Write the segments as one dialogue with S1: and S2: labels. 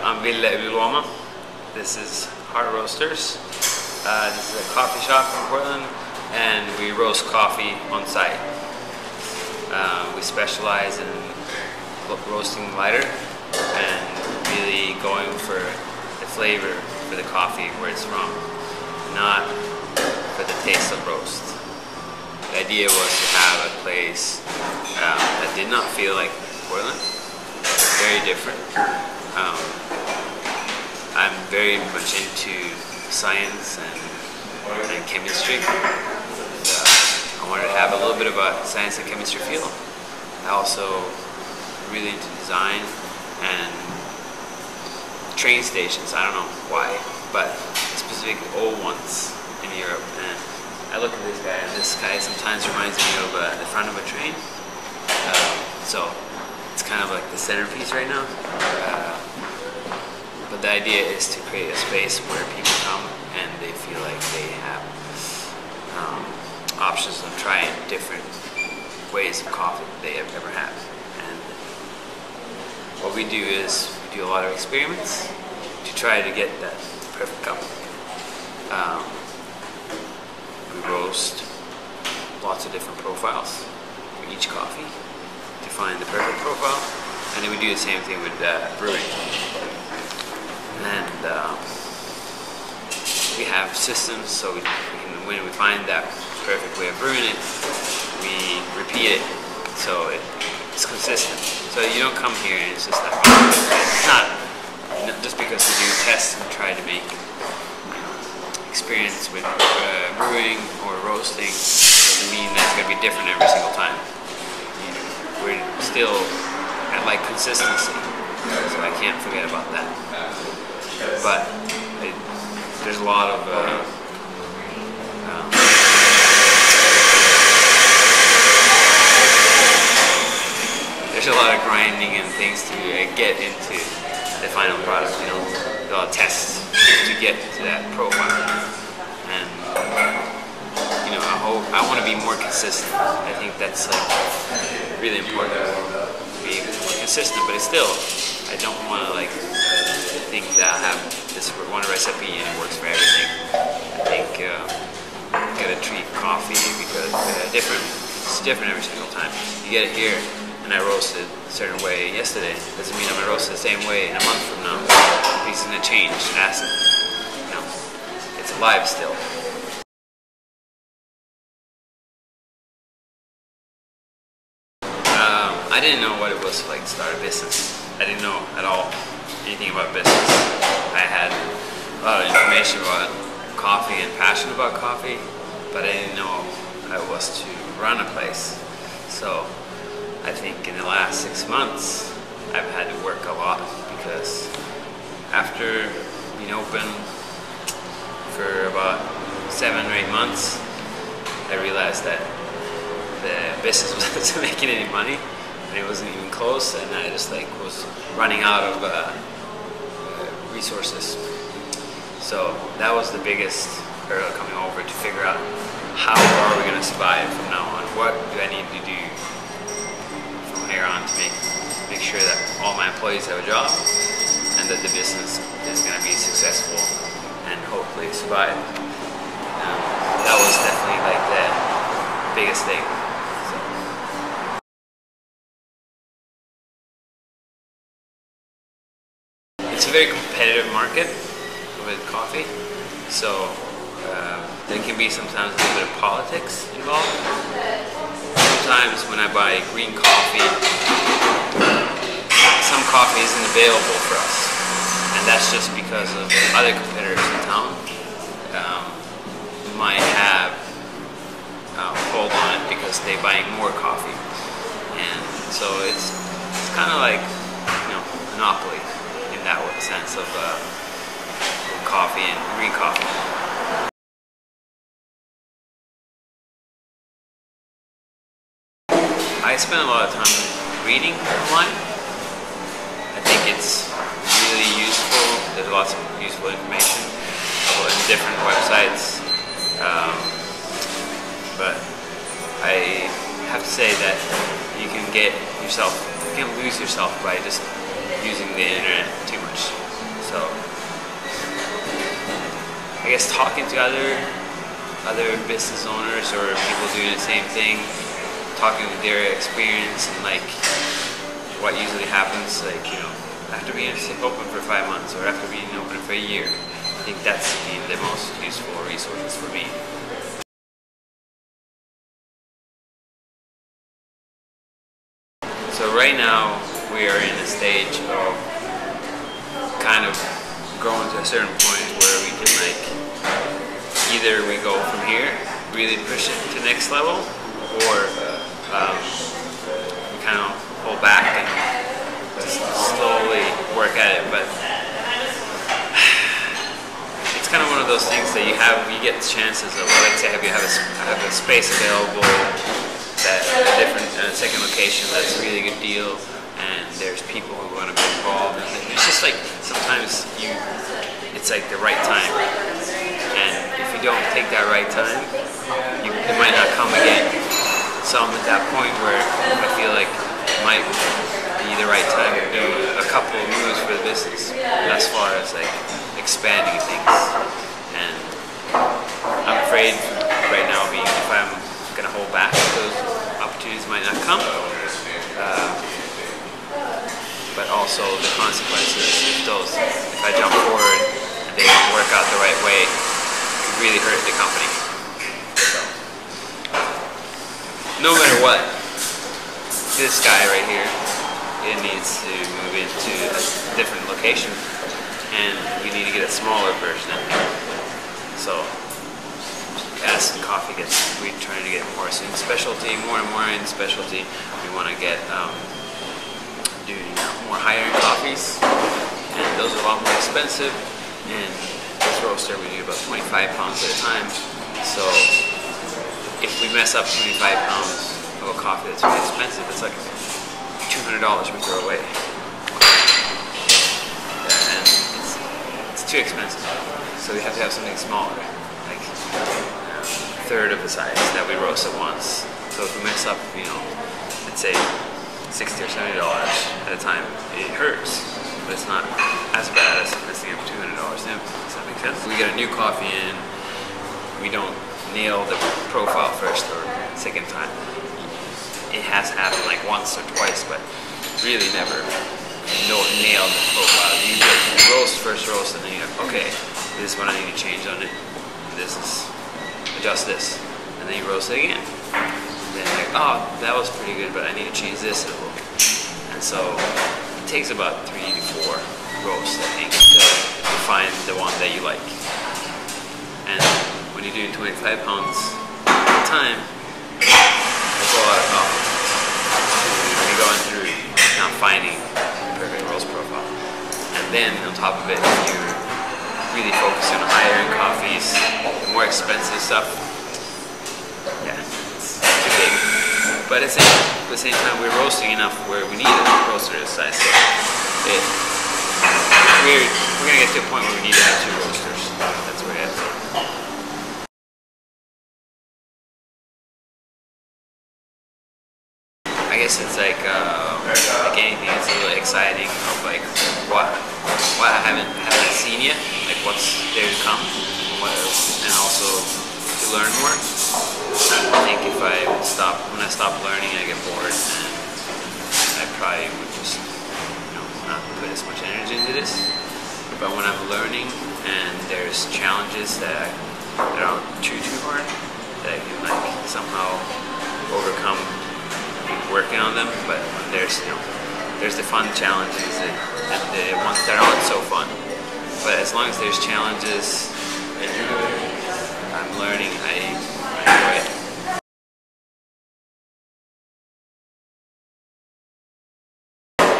S1: I'm Wille Yli-Luoma. This is Heart Roasters. This is a coffee shop in Portland, and we roast coffee on site. We specialize in roasting lighter and really going for the flavor for the coffee where it's from, not for the taste of roast. The idea was to have a place that did not feel like Portland. Very different. I'm very much into science and chemistry. I wanted to have a little bit of a science and chemistry feel. I also really into design and train stations. I don't know why, but specifically old ones in Europe. And I look at this guy, and this guy sometimes reminds me of the front of a train. So it's kind of like the centerpiece right now. But the idea is to create a space where people come and they feel like they have options of trying different ways of coffee that they have ever had. And what we do is we do a lot of experiments to try to get that perfect cup. We roast lots of different profiles for each coffee to find the perfect profile, and then we do the same thing with brewing. And we have systems, so when we find that perfect way of brewing it, we repeat it so it's consistent. So you don't come here and it's just that. It's not just because we do tests and try to make experience with brewing or roasting doesn't mean that it's going to be different every single time. We're still at like consistency, so I can't forget about that. But there's a lot of grinding and things to get into the final product. You know, a lot of tests to get to that profile. And you know, I want to be more consistent. I think that's like really important to be more consistent. But it's still, I don't want to like think that I have this one recipe and it works for everything. I think you gotta treat coffee because it's different every single time. You get it here, and I roasted a certain way yesterday. Doesn't mean I'm gonna roast it the same way in a month from now. It's gonna change acid. You know, it's alive still. I didn't know what it was like to start a business. I didn't know at all anything about business. I had a lot of information about coffee and passion about coffee, but I didn't know how it was to run a place. So I think in the last 6 months I've had to work a lot, because after being open for about 7 or 8 months, I realized that the business wasn't making any money, and it wasn't even close, and I just like was running out of resources. So that was the biggest hurdle coming over, to figure out how are we going to survive from now on. What do I need to do from here on to make sure that all my employees have a job and that the business is going to be successful and hopefully survive. That was definitely like the biggest thing. It's a very competitive market with coffee, so there can be sometimes a little bit of politics involved. Sometimes when I buy green coffee, some coffee isn't available for us, and that's just because of other competitors in town might have hold on it because they're buying more coffee, and so it's kind of like, you know, monopoly in that sense of coffee and green coffee. I spend a lot of time reading online. I think it's really useful. There's lots of useful information on different websites, but I have to say that you can lose yourself by just using the internet too much. guess talking to other business owners or people doing the same thing, talking with their experience and like what usually happens, like, you know, after being open for 5 months or after being open for a year. I think that's the most useful resources for me. So right now we are in a stage of kind of growing to a certain point where we can like, either we go from here, really push it to the next level, or we kind of hold back and just slowly work at it. But it's kind of one of those things that you get chances of, like say, you have a space available, that a different second location that's a really good deal, and there's people who want to be involved, and it's just like sometimes it's like the right time, and if you don't take that right time, it might not come again. So I'm at that point where I feel like it might be the right time to do a couple of moves for the business as far as like expanding things. And I'm afraid right now, being if I'm gonna hold back, those opportunities might not come. But also the consequences, if I jump forward and they don't work out the right way, could really hurt the company. So, no matter what, this guy right here, it needs to move into a different location, and we need to get a smaller version in here. So, as coffee we're trying to get more in specialty, more and more in specialty. We want to get doing more higher-end coffees, and those are a lot more expensive. And this roaster we do about 25 pounds at a time. So if we mess up 25 pounds of a coffee that's really expensive, it's like $200 we throw away. And it's too expensive. So we have to have something smaller, like a third of the size that we roast at once. So if we mess up, you know, let's say $60 or $70 at a time, it hurts, but it's not as bad as messing up $200. Does that make sense? We get a new coffee in, we don't nail the profile first or second time. It has happened like once or twice, but really never nail the profile. You get first roast, and then you're like, okay, this is what I need to change on it. This is, adjust this, and then you roast it again. Then like, oh, that was pretty good, but I need to change this a little. And so it takes about 3 to 4 roasts, I think, to find the one that you like. And when you're doing 25 pounds at a time, that's a lot of coffee. You're going through not finding the perfect roast profile. And then on top of it, you're really focusing on higher end coffees, the more expensive stuff. Yeah. Big. But at the same time, we're roasting enough where we need a roaster this size. So we're gonna get to a point where we need to have 2 roasters. That's where we're at. I guess it's like anything, it's a little exciting of like what I haven't seen yet, like what's there to come, and also to learn more. I think if when I stop learning, I get bored, and I probably would just, you know, not put as much energy into this. But when I'm learning and there's challenges that aren't too hard, that I can like somehow overcome working on them. But when there's the fun challenges and the ones that aren't so fun. But as long as there's challenges and I'm learning, I enjoy it.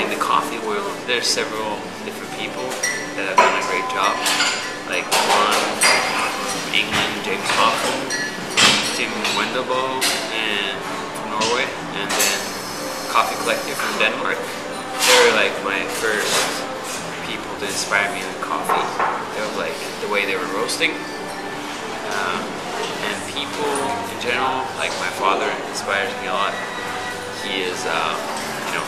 S1: In the coffee world, there's several different people that have done a great job. Like one from England, James Hoffman, Tim Wendelbo, and from Norway, and then Coffee Collective from Denmark. They were like my first people to inspire me in coffee. They were like the way they were roasting. And people in general, like my father inspires me a lot. He is, you know,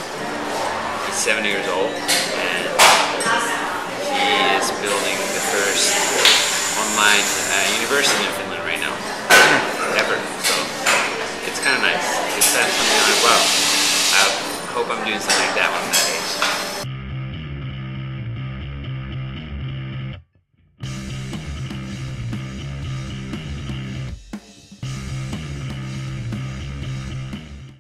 S1: he's 70 years old, and he is building the first online university in